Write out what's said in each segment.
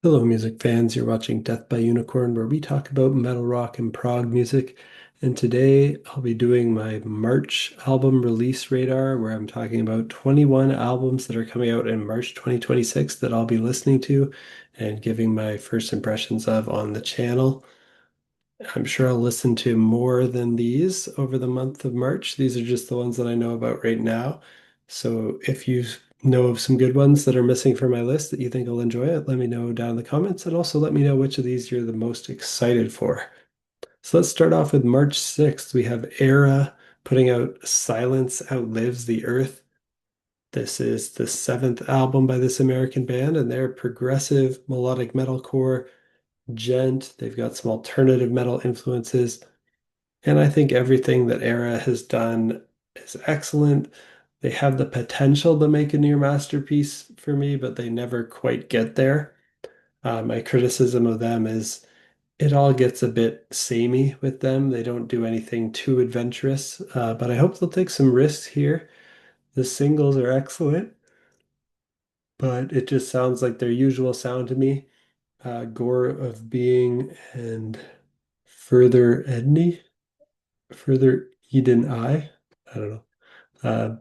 Hello, music fans. You're watching Death by Unicorn, where we talk about metal rock and prog music. And today I'll be doing my March album release radar, where I'm talking about 21 albums that are coming out in March 2026 that I'll be listening to and giving my first impressions of on the channel. I'm sure I'll listen to more than these over the month of March. These are just the ones that I know about right now. So if you know of some good ones that are missing from my list that you think I'll enjoy it, let me know down in the comments and also let me know which of these you're the most excited for. So let's start off with March 6th. We have Erra putting out Silence Outlives the Earth. This is the seventh album by this American band, and they're progressive melodic metalcore gent. They've got some alternative metal influences. And I think everything that Erra has done is excellent. They have the potential to make a near masterpiece for me, but they never quite get there. My criticism of them is it all gets a bit samey with them. They don't do anything too adventurous, but I hope they'll take some risks here. The singles are excellent, but it just sounds like their usual sound to me. Gore of Being and Further Edney, Further Eden Eye. I don't know. uh,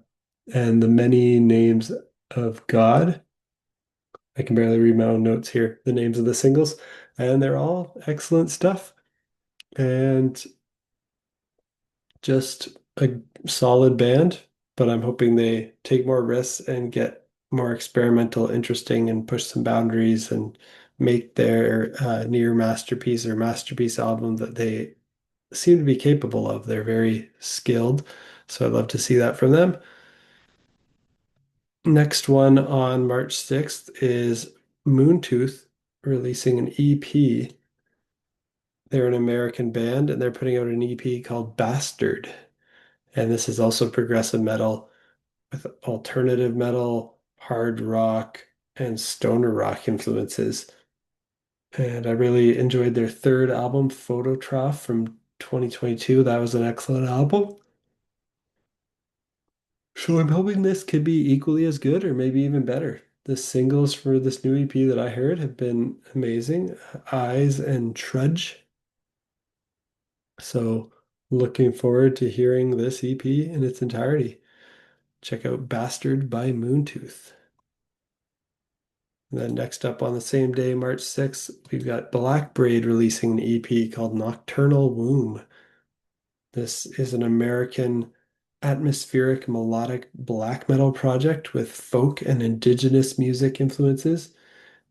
and the many names of God. I can barely read my own notes here, the names of the singles, and they're all excellent stuff and just a solid band. But I'm hoping they take more risks and get more experimental, interesting, and push some boundaries and make their near masterpiece or masterpiece album that they seem to be capable of. They're very skilled, so I'd love to see that from them. Next one on March 6th is Moontooth releasing an EP. They're an American band and they're putting out an EP called Bastard. And this is also progressive metal with alternative metal, hard rock, and stoner rock influences. And I really enjoyed their third album, Phototroph from 2022. That was an excellent album. So I'm hoping this could be equally as good or maybe even better. The singles for this new EP that I heard have been amazing. Eyes and Trudge. So looking forward to hearing this EP in its entirety. Check out Bastard by Moontooth. And then next up on the same day, March 6th, we've got Blackbraid releasing an EP called Nocturnal Womb. This is an American atmospheric melodic black metal project with folk and indigenous music influences.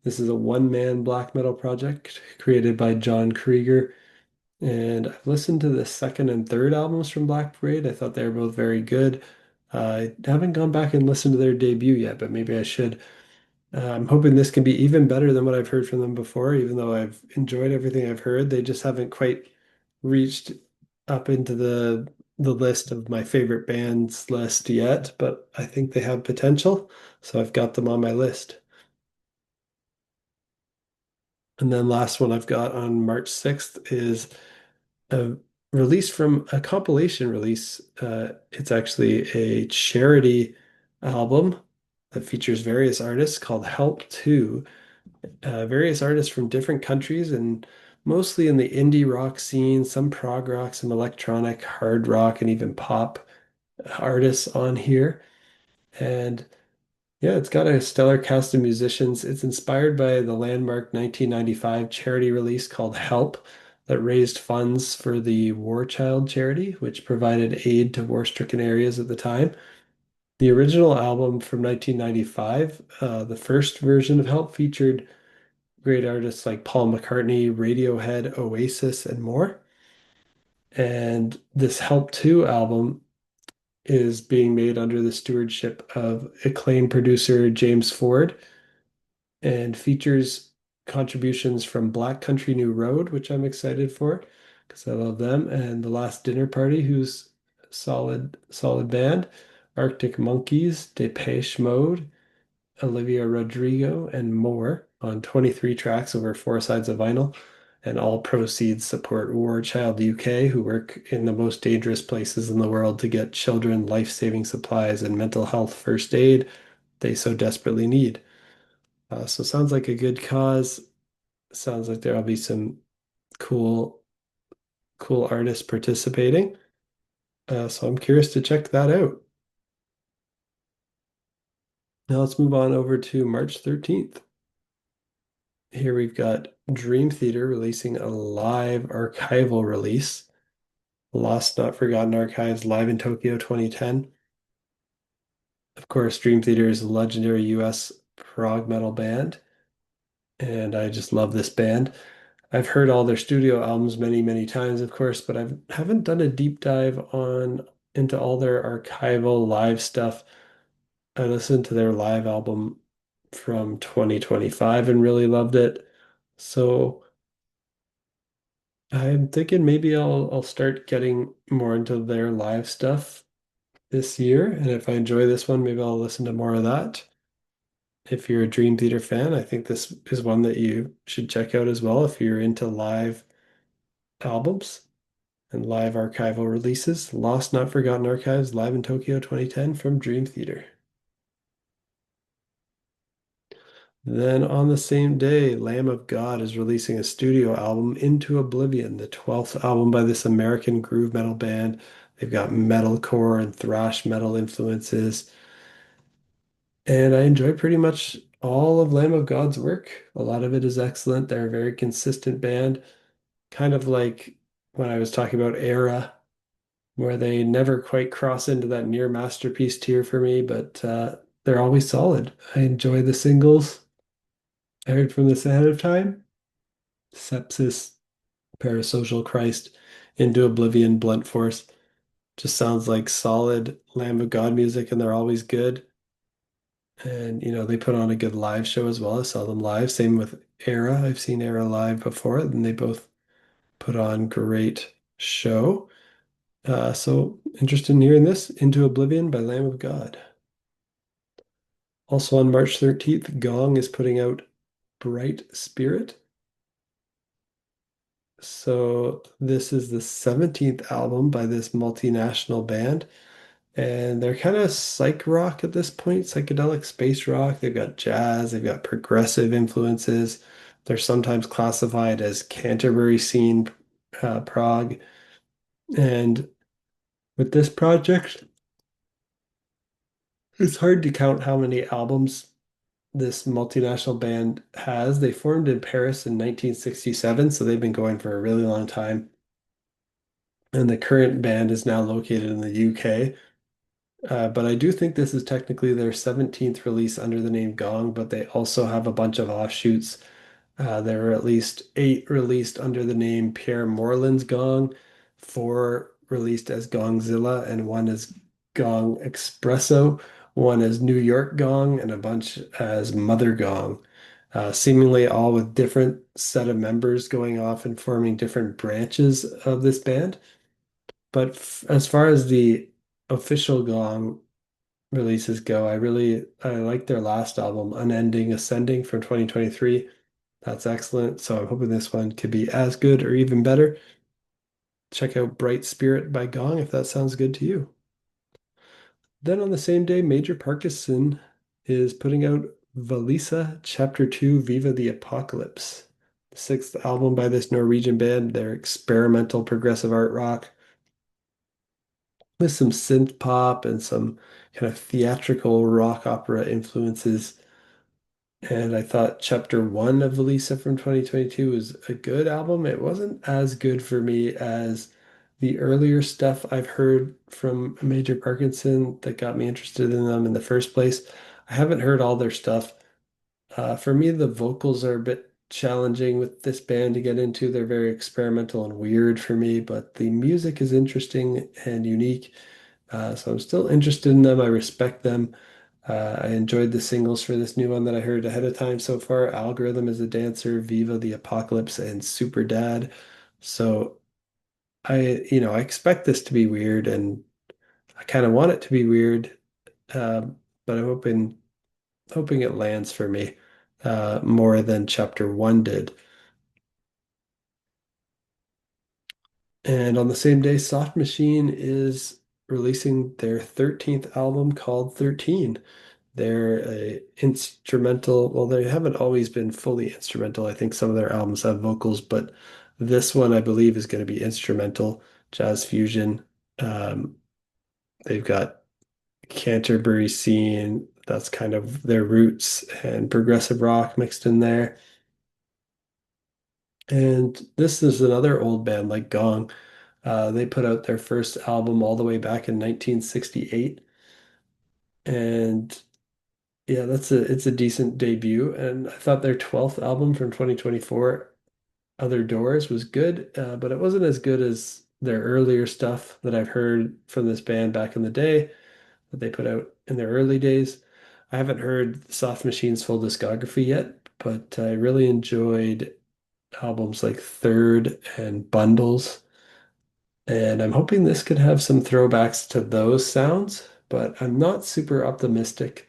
This is a one-man black metal project created by John Krieger. And I've listened to the second and third albums from Blackbraid. I thought they were both very good. I haven't gone back and listened to their debut yet, but maybe I should. I'm hoping this can be even better than what I've heard from them before, even though I've enjoyed everything I've heard. They just haven't quite reached up into the list of my favorite bands list yet, but I think they have potential, so I've got them on my list. And then last one I've got on March 6th is a release from a compilation release. It's actually a charity album that features various artists called Help To. Various artists from different countries and mostly in the indie rock scene, some prog rock, some electronic, hard rock, and even pop artists on here. And yeah, it's got a stellar cast of musicians. It's inspired by the landmark 1995 charity release called Help that raised funds for the War Child charity, which provided aid to war-stricken areas at the time. The original album from 1995, the first version of Help featured great artists like Paul McCartney, Radiohead, Oasis, and more. And this Help 2 album is being made under the stewardship of acclaimed producer James Ford and features contributions from Black Country New Road, which I'm excited for because I love them, and The Last Dinner Party, who's solid band, Arctic Monkeys, Depeche Mode, Olivia Rodrigo, and more on 23 tracks over four sides of vinyl. And all proceeds support War Child UK, who work in the most dangerous places in the world to get children life-saving supplies and mental health first aid they so desperately need. So sounds like a good cause. Sounds like there'll be some cool, cool artists participating. So I'm curious to check that out. Now let's move on over to March 13th. Here we've got Dream Theater releasing a live archival release, Lost Not Forgotten Archives live in Tokyo 2010. Of course, Dream Theater is a legendary US prog metal band, and I just love this band. I've heard all their studio albums many, many times, of course, but I haven't done a deep dive on into all their archival live stuff. I listened to their live album from 2025 and really loved it. So I'm thinking maybe I'll start getting more into their live stuff this year. And if I enjoy this one, maybe I'll listen to more of that. If you're a Dream Theater fan, I think this is one that you should check out as well if you're into live albums and live archival releases. Lost Not Forgotten Archives live in Tokyo 2010 from Dream Theater. Then on the same day, Lamb of God is releasing a studio album, Into Oblivion, the 12th album by this American groove metal band. They've got metalcore and thrash metal influences. And I enjoy pretty much all of Lamb of God's work. A lot of it is excellent. They're a very consistent band, kind of like when I was talking about Erra, where they never quite cross into that near masterpiece tier for me, but they're always solid. I enjoy the singles. I heard from this ahead of time. Sepsis, Parasocial Christ, Into Oblivion, Blunt Force. Just sounds like solid Lamb of God music, and they're always good. And they put on a good live show as well. I saw them live. Same with Erra. I've seen Erra live before, and they both put on great show. So interested in hearing this, Into Oblivion by Lamb of God. Also on March 13th, Gong is putting out Bright Spirit. So this is the 17th album by this multinational band. And they're kind of psych rock at this point, psychedelic space rock. They've got jazz, they've got progressive influences. They're sometimes classified as Canterbury scene prog. And with this project, it's hard to count how many albums this multinational band has. They formed in Paris in 1967, so they've been going for a really long time. And the current band is now located in the UK. But I do think this is technically their 17th release under the name Gong, but they also have a bunch of offshoots. There are at least 8 released under the name Pierre Moreland's Gong, 4 released as Gongzilla, and 1 as Gong Espresso, 1 as New York Gong, and a bunch as Mother Gong. Seemingly all with different set of members going off and forming different branches of this band. But as far as the official Gong releases go, I like their last album, Unending Ascending from 2023. That's excellent. So I'm hoping this one could be as good or even better. Check out Bright Spirit by Gong if that sounds good to you. Then on the same day, Major Parkinson is putting out Valesa Chapter 2 Viva the Apocalypse, the 6th album by this Norwegian band. They're experimental progressive art rock with some synth pop and some kind of theatrical rock opera influences. And I thought Chapter 1 of Valesa from 2022 was a good album. It wasn't as good for me as the earlier stuff I've heard from Major Parkinson that got me interested in them in the first place. I haven't heard all their stuff. For me, the vocals are a bit challenging with this band to get into. They're very experimental and weird for me, but the music is interesting and unique. So I'm still interested in them. I respect them. I enjoyed the singles for this new one that I heard ahead of time so far. Algorithm is a Dancer, Viva the Apocalypse, and Super Dad. So I expect this to be weird, and I kind of want it to be weird, but I'm hoping it lands for me more than Chapter 1 did. And on the same day, Soft Machine is releasing their 13th album called 13. They're a instrumental, well, they haven't always been fully instrumental. I think some of their albums have vocals, but this one I believe is going to be instrumental, jazz fusion. Um, they've got Canterbury scene, that's kind of their roots, and progressive rock mixed in there. And this is another old band like Gong. They put out their first album all the way back in 1968. And yeah, it's a decent debut. And I thought their 12th album from 2024, Other Doors, was good, but it wasn't as good as their earlier stuff that I've heard from this band back in the day that they put out in their early days. I haven't heard Soft Machine's full discography yet, but I really enjoyed albums like Third and Bundles. And I'm hoping this could have some throwbacks to those sounds, but I'm not super optimistic.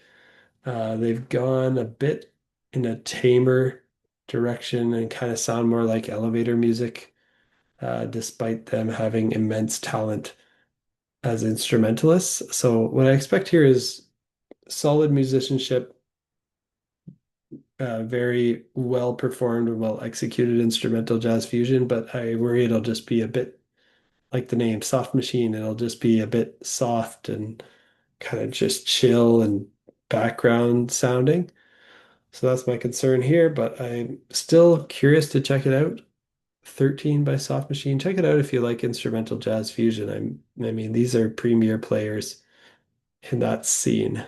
They've gone a bit in a tamer direction and kind of sound more like elevator music, despite them having immense talent as instrumentalists. So what I expect here is solid musicianship, very well performed and well executed instrumental jazz fusion, but I worry it'll just be a bit like the name Soft Machine. It'll just be a bit soft and kind of just chill and background sounding. So that's my concern here, but I'm still curious to check it out. 13 by Soft Machine. Check it out if you like instrumental jazz fusion. I mean, these are premier players in that scene.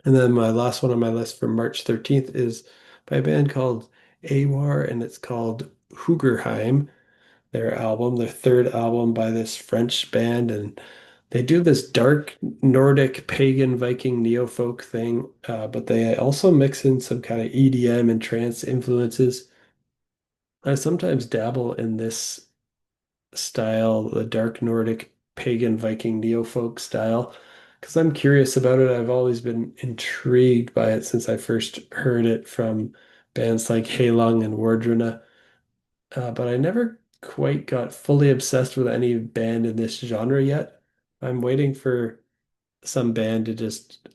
And then my last one on my list for March 13th is by a band called Eihwar, and it's called Hugrheim, their album, their third album by this French band. And they do this dark Nordic pagan Viking neo-folk thing, but they also mix in some kind of EDM and trance influences. I sometimes dabble in this style, the dark Nordic pagan Viking neo-folk style, because I'm curious about it. I've always been intrigued by it since I first heard it from bands like Halung and Wardruna, but I never quite got fully obsessed with any band in this genre yet. I'm waiting for some band to just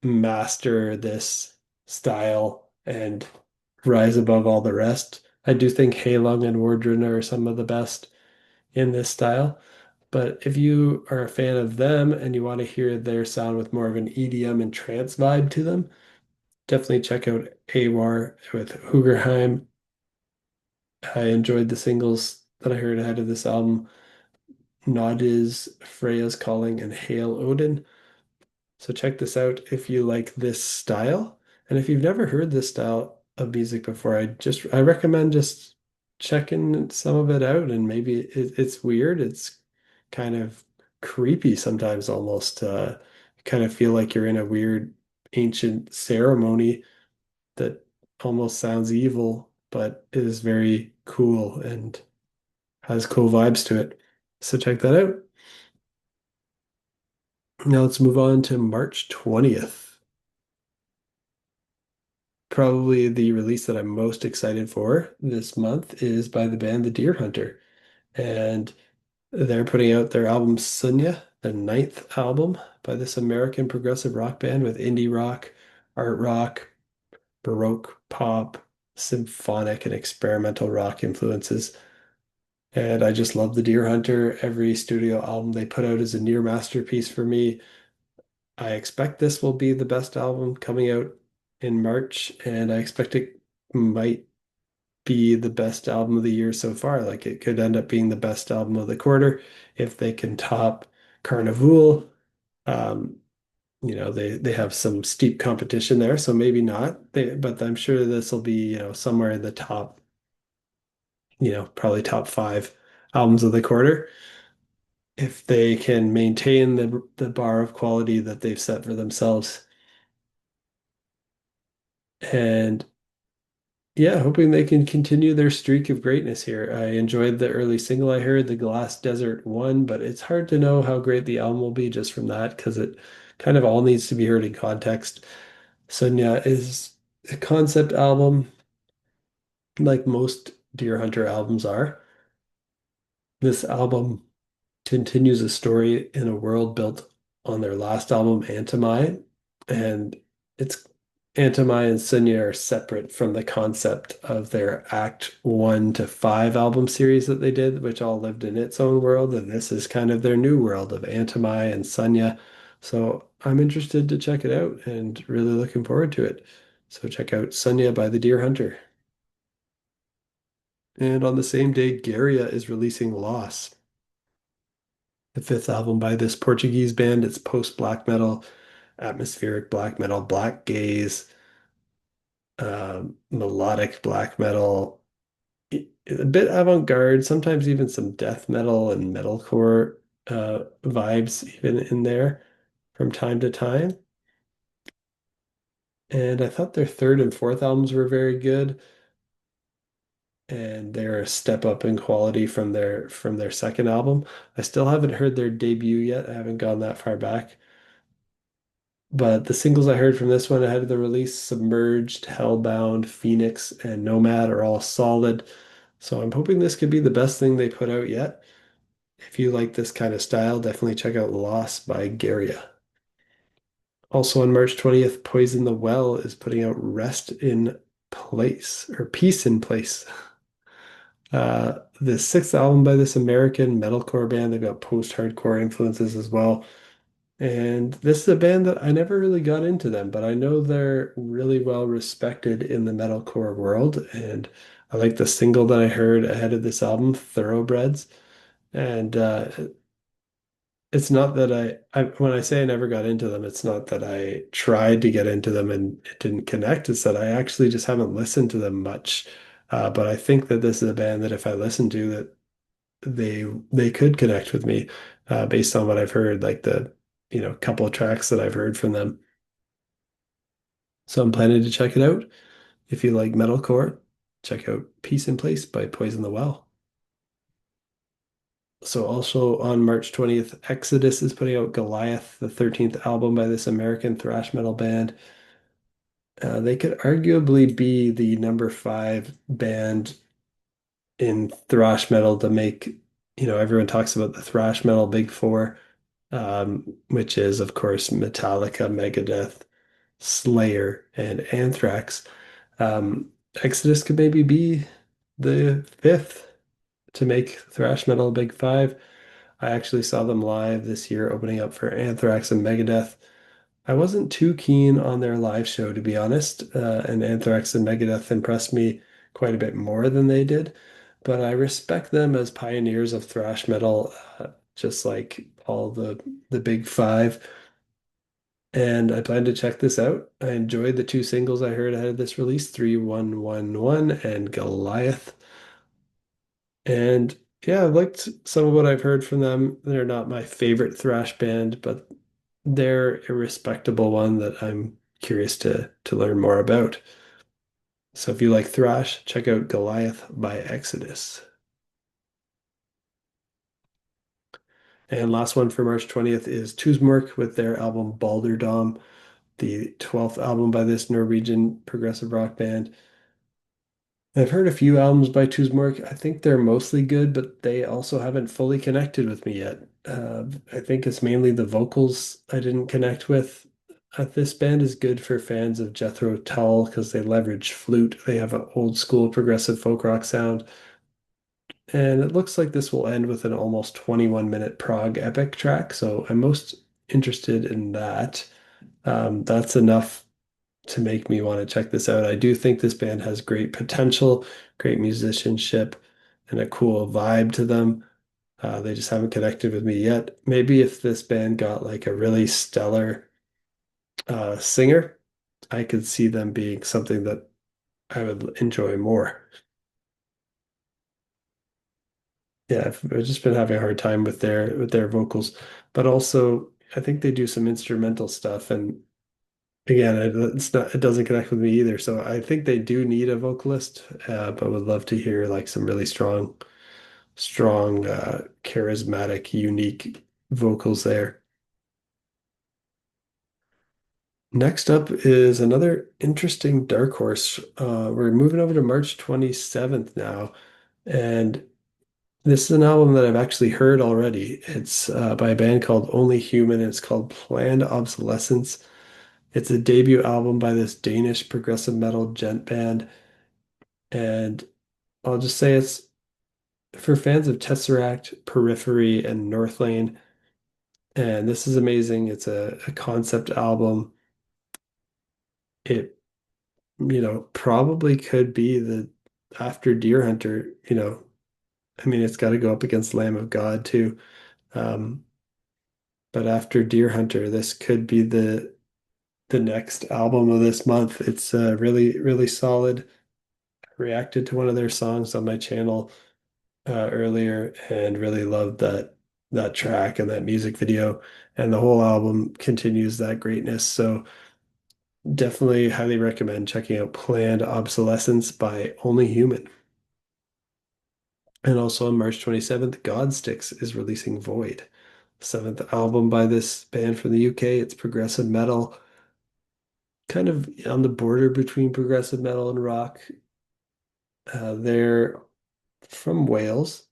master this style and rise above all the rest. I do think Halung and Wardruna are some of the best in this style. But if you are a fan of them and you want to hear their sound with more of an EDM and trance vibe to them, definitely check out Eihwar with Hugerheim. I enjoyed the singles that I heard ahead of this album, Nod Freya's Calling, and Hail Odin. So check this out if you like this style. And if you've never heard this style of music before, I recommend just checking some of it out. And maybe it's weird. It's kind of creepy sometimes almost. You kind of feel like you're in a weird ancient ceremony that almost sounds evil, but is very cool and has cool vibes to it. So check that out. Now let's move on to March 20th. Probably the release that I'm most excited for this month is by the band The Deer Hunter. And they're putting out their album Sunya, the ninth album by this American progressive rock band with indie rock, art rock, baroque pop, symphonic, and experimental rock influences. And I just love The Deer Hunter. Every studio album they put out is a near masterpiece for me. I expect this will be the best album coming out in March, and I expect it might be the best album of the year so far. Like it could end up being the best album of the quarter if they can top Carnival. Um, they have some steep competition there, so maybe not. But I'm sure this will be, somewhere in the top, probably top five albums of the quarter if they can maintain the bar of quality that they've set for themselves. And yeah, hoping they can continue their streak of greatness here. I enjoyed the early single I heard, The Glass Desert 1, but it's hard to know how great the album will be just from that because it kind of all needs to be heard in context. Sunya is a concept album, like most Deer Hunter albums are. This album continues a story in a world built on their last album, Antimai, and it's Antimai and Sunya are separate from the concept of their Act 1 to 5 album series that they did, which all lived in its own world, and this is kind of their new world of Antimai and Sunya. So I'm interested to check it out and really looking forward to it. So check out Sunya by the Deer Hunter. And on the same day, Gaerea is releasing Loss, the fifth album by this Portuguese band. It's post-black metal, atmospheric black metal, black gaze, melodic black metal, a bit avant-garde, sometimes even some death metal and metalcore vibes even in there from time to time. And I thought their third and fourth albums were very good, and they're a step up in quality from their second album. I still haven't heard their debut yet. I haven't gone that far back. But the singles I heard from this one ahead of the release, Submerged, Hellbound, Phoenix, and Nomad, are all solid. So I'm hoping this could be the best thing they put out yet. If you like this kind of style, definitely check out Loss by Gaerea. Also on March 20th, Poison the Well is putting out Rest in Place, or Peace in Place. The sixth album by this American metalcore band. They've got post-hardcore influences as well. And this is a band that I never really got into them, but I know they're really well respected in the metalcore world. And I like the single that I heard ahead of this album, Thoroughbreds. And it's not that when I say I never got into them, it's not that I tried to get into them and it didn't connect. It's that I actually just haven't listened to them much. But I think that this is a band that if I listen to, that they could connect with me based on what I've heard, like the couple of tracks that I've heard from them. So I'm planning to check it out. If you like metalcore, check out Peace in Place by Poison the Well. So also on March 20th, Exodus is putting out Goliath, the 13th album by this American thrash metal band. They could arguably be the number five band in thrash metal to make, everyone talks about the thrash metal big four, which is, of course, Metallica, Megadeth, Slayer, and Anthrax. Exodus could maybe be the fifth to make thrash metal a big five. I actually saw them live this year opening up for Anthrax and Megadeth. I wasn't too keen on their live show, to be honest, and Anthrax and Megadeth impressed me quite a bit more than they did. But I respect them as pioneers of thrash metal, just like all the big five. And I plan to check this out. I enjoyed the two singles I heard ahead of this release, 3111 and Goliath. And yeah, I've liked some of what I've heard from them. They're not my favorite thrash band, but they're a respectable one that I'm curious to learn more about. So if you like thrash, check out Goliath by Exodus. And last one for March 20th is Tusmørke with their album Balderdom, the 12th album by this Norwegian progressive rock band. I've heard a few albums by Tusmørke. I think they're mostly good, but they also haven't fully connected with me yet. I think it's mainly the vocals I didn't connect with. This band is good for fans of Jethro Tull because they leverage flute. They have an old school progressive folk rock sound. And it looks like this will end with an almost 21-minute prog epic track. So I'm most interested in that. That's enough to make me want to check this out. I do think this band has great potential, great musicianship, and a cool vibe to them. They just haven't connected with me yet. Maybe if this band got like a really stellar singer, I could see them being something that I would enjoy more. Yeah, I've just been having a hard time with their vocals, but also I think they do some instrumental stuff, and again, it doesn't connect with me either. So I think they do need a vocalist, but would love to hear like some really strong, charismatic, unique vocals there. Next up is another interesting dark horse. We're moving over to March 27th now, and This is an album that I've actually heard already. It's by a band called Only Human. It's called Planned Obsolescence. It's a debut album by this Danish progressive metal gent band. And I'll just say it's for fans of Tesseract, Periphery, and Northlane. And this is amazing. It's a concept album. It, probably could be the after Deer Hunter, I mean, it's got to go up against Lamb of God too. Um, but after Deer Hunter, this could be the next album of this month. It's really, really solid. I reacted to one of their songs on my channel earlier and really loved that track and that music video. And the whole album continues that greatness. So definitely highly recommend checking out Planned Obsolescence by Only Human. And also on March 27th, Godsticks is releasing VoiD, seventh album by this band from the UK. It's progressive metal, kind of on the border between progressive metal and rock. They're from Wales,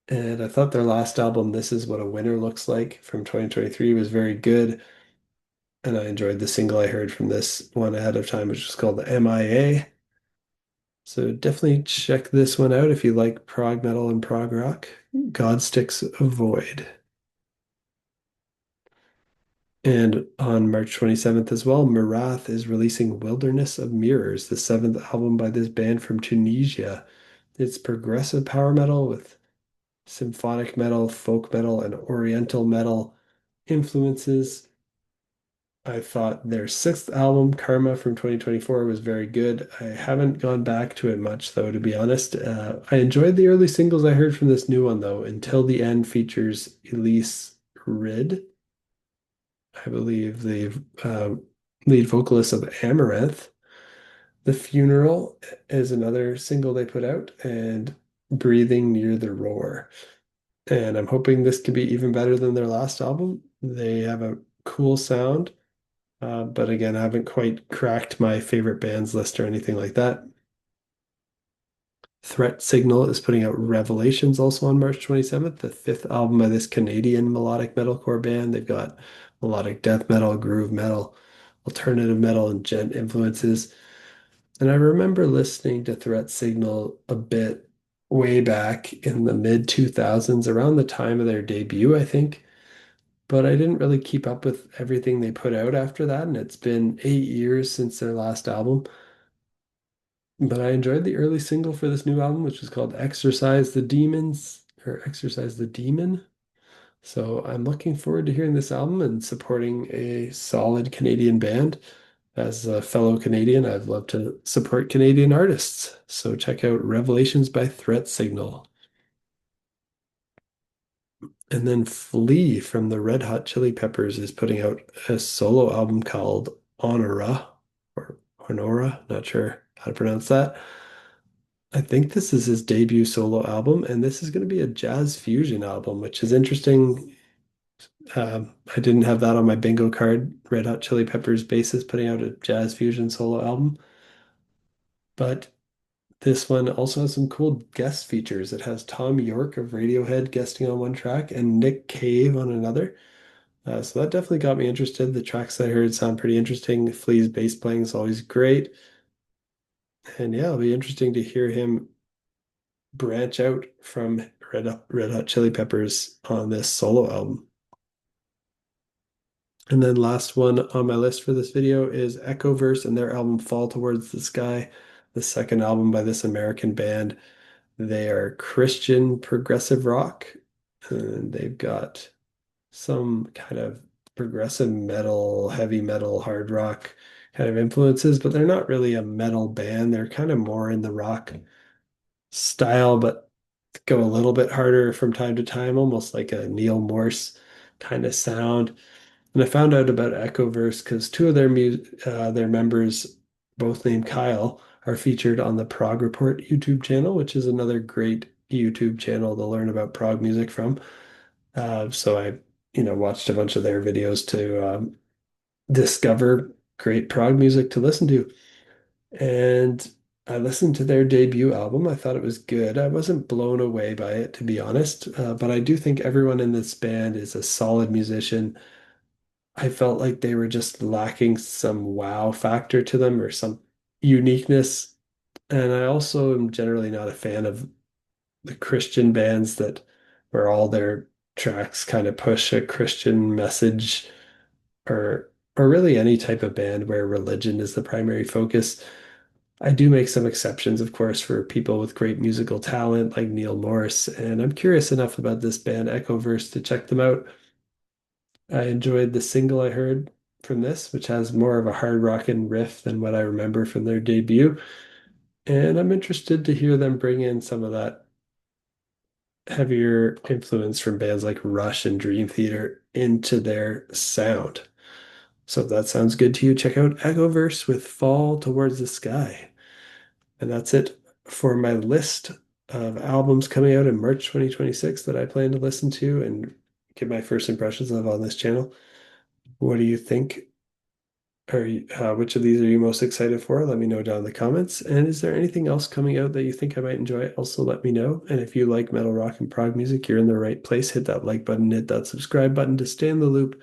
and I thought their last album, This Is What a Winner Looks Like, from 2023, was very good. And I enjoyed the single I heard from this one ahead of time, which was called MIA. So definitely check this one out if you like prog metal and prog rock. Godsticks VoiD. And on March 27th as well, Myrath is releasing Wilderness of Mirrors, the seventh album by this band from Tunisia. It's progressive power metal with symphonic metal, folk metal, and oriental metal influences. I thought their sixth album, Karma from 2024, was very good. I haven't gone back to it much, though, to be honest. I enjoyed the early singles I heard from this new one, though. Until the End features Elise Rid, I believe the lead vocalist of Amaranth. The Funeral is another single they put out, and Breathing Near the Roar. And I'm hoping this could be even better than their last album. They have a cool sound, but again, I haven't quite cracked my favorite bands list or anything like that. Threat Signal is putting out Revelations also on March 27th, the fifth album by this Canadian melodic metalcore band. They've got melodic death metal, groove metal, alternative metal, and gent influences. And I remember listening to Threat Signal a bit way back in the mid 2000s, around the time of their debut, I think. But I didn't really keep up with everything they put out after that. And it's been 8 years since their last album. But I enjoyed the early single for this new album, which is called Exercise the Demons or Exercise the Demon. So I'm looking forward to hearing this album and supporting a solid Canadian band. As a fellow Canadian, I'd love to support Canadian artists. So check out Revelations by Threat Signal. And then Flea from the Red Hot Chili Peppers is putting out a solo album called Honora or Honora, not sure how to pronounce that. I think this is his debut solo album, and this is going to be a jazz fusion album, which is interesting. I didn't have that on my bingo card. Red Hot Chili Peppers bassist putting out a jazz fusion solo album, but this one also has some cool guest features. It has Tom York of Radiohead guesting on one track and Nick Cave on another. So that definitely got me interested. The tracks I heard sound pretty interesting. Flea's bass playing is always great. And yeah, it'll be interesting to hear him branch out from Red Hot Chili Peppers on this solo album. And then last one on my list for this video is EchoVerse and their album Fall Towards the Sky, the second album by this American band. They are Christian progressive rock, and they've got some kind of progressive metal, heavy metal, hard rock kind of influences, but they're not really a metal band. They're kind of more in the rock style, but go a little bit harder from time to time, almost like a Neil Morse kind of sound. And I found out about Echoverse because two of their members, both named Kyle, are featured on the Prog Report YouTube channel, which is another great YouTube channel to learn about prog music from. So I, watched a bunch of their videos to discover great prog music to listen to. And I listened to their debut album. I thought it was good. I wasn't blown away by it, to be honest, but I do think everyone in this band is a solid musician. I felt like they were just lacking some wow factor to them or some uniqueness. And I also am generally not a fan of the Christian bands that where all their tracks kind of push a Christian message or really any type of band where religion is the primary focus. I do make some exceptions, of course, for people with great musical talent like Neil Morris, and I'm curious enough about this band EchoVerse to check them out. I enjoyed the single I heard from this, which has more of a hard rockin' riff than what I remember from their debut, and I'm interested to hear them bring in some of that heavier influence from bands like Rush and Dream Theater into their sound. So if that sounds good to you, check out Echoverse with Fall Towards the Sky. And that's it for my list of albums coming out in March 2026 that I plan to listen to and give my first impressions of on this channel. What do you think? Which of these are you most excited for? Let me know down in the comments. And is there anything else coming out that you think I might enjoy? Also, let me know. And if you like metal rock and prog music, you're in the right place. Hit that like button, hit that subscribe button to stay in the loop.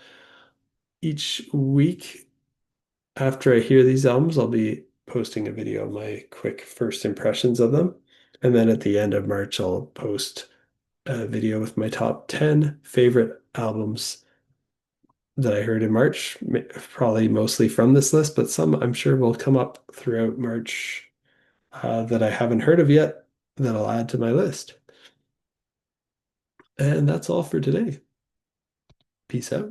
Each week after I hear these albums, I'll be posting a video of my quick first impressions of them. And then at the end of March, I'll post a video with my top 10 favorite albums that I heard in March, probably mostly from this list, but some I'm sure will come up throughout March that I haven't heard of yet that I'll add to my list. And that's all for today. Peace out.